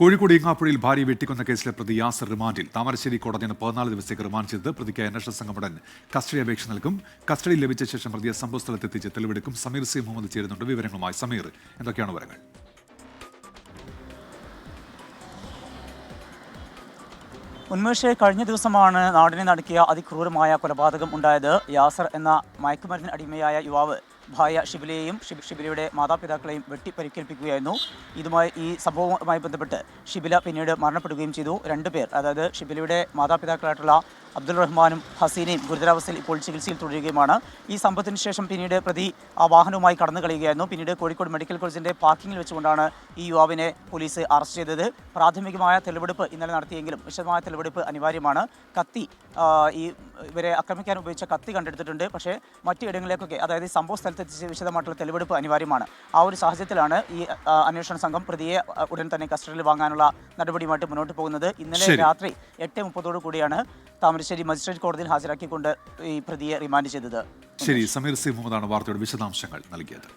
കോഴിക്കോട് ഈങ്ങാപ്പുഴയിൽ ഭാര്യയെ വെട്ടിക്കൊന്ന കേസിലെ പ്രതി യാസർ റിമാൻഡിൽ. താമരശ്ശേരി കോടതിയാണ് 14 ദിവസത്തേക്ക് റിമാൻഡ് ചെയ്തത്. പ്രതിക്ക് അന്വേഷണ സംഘം ഉടൻ കസ്റ്റഡി അപേക്ഷ നൽകും. കസ്റ്റഡി ലഭിച്ച ശേഷം പ്രതിയെ സംഭവ സ്ഥലത്തെത്തിച്ച് തെളിവെടുക്കും. സമീർ സി മുഹമ്മദ് ചേരുന്നുണ്ട് വിവരങ്ങളുമായി. സമീർ, എന്തൊക്കെയാണ് വിവരങ്ങൾ? ഉന്മേഷ്, കഴിഞ്ഞ ദിവസമാണ് നാടിനെ നടുക്കിയ അതിക്രൂരമായ കൊലപാതകം ഉണ്ടായത്. യാസർ എന്ന മയക്കുമരുന്നിന് അടിമയായ യുവാവ് ഭാര്യ ഷിബിലയെയും ഷിബിലയുടെ മാതാപിതാക്കളെയും വെട്ടിപ്പരിക്കേൽപ്പിക്കുകയായിരുന്നു. ഈ സംഭവവുമായി ബന്ധപ്പെട്ട് ഷിബില പിന്നീട് മരണപ്പെടുകയും ചെയ്തു. രണ്ടുപേർ, അതായത് ഷിബിലയുടെ മാതാപിതാക്കളായിട്ടുള്ള അബ്ദുൾ റഹ്മാനും ഹസീനയും ഗുരുതരാവസ്ഥയിൽ ഇപ്പോൾ ചികിത്സയിൽ തുടരുകയുമാണ്. ഈ സംഭവത്തിന് ശേഷം പിന്നീട് പ്രതി ആ വാഹനവുമായി കടന്നു കളയുകയായിരുന്നു. പിന്നീട് കോഴിക്കോട് മെഡിക്കൽ കോളേജിൻ്റെ പാർക്കിങ്ങിൽ വെച്ചുകൊണ്ടാണ് ഈ യുവാവിനെ പോലീസ് അറസ്റ്റ് ചെയ്തത്. പ്രാഥമികമായ തെളിവെടുപ്പ് ഇന്നലെ നടത്തിയെങ്കിലും വിശദമായ തെളിവെടുപ്പ് അനിവാര്യമാണ്. ഇവരെ ആക്രമിക്കാൻ ഉപയോഗിച്ച കത്തി കണ്ടെടുത്തിട്ടുണ്ട്. പക്ഷേ മറ്റിടങ്ങളിലേക്കൊക്കെ, അതായത് സംഭവ സ്ഥലത്തെത്തിച്ച് വിശദമായിട്ടുള്ള തെളിവെടുപ്പ് അനിവാര്യമാണ്. ആ ഒരു സാഹചര്യത്തിലാണ് ഈ അന്വേഷണ സംഘം പ്രതിയെ ഉടൻ തന്നെ കസ്റ്റഡിയിൽ വാങ്ങാനുള്ള നടപടിയുമായിട്ട് മുന്നോട്ട് പോകുന്നത്. ഇന്നലെ രാത്രി 8:30 കൂടിയാണ് താമരശ്ശേരി മജിസ്ട്രേറ്റ് കോടതിയിൽ ഹാജരാക്കിക്കൊണ്ട് ഈ പ്രതിയെ റിമാൻഡ് ചെയ്തത്. ശരി, സമീർ സി മുഹമ്മദാണ് വാർത്തയുടെ വിശദാംശങ്ങൾ നൽകിയത്.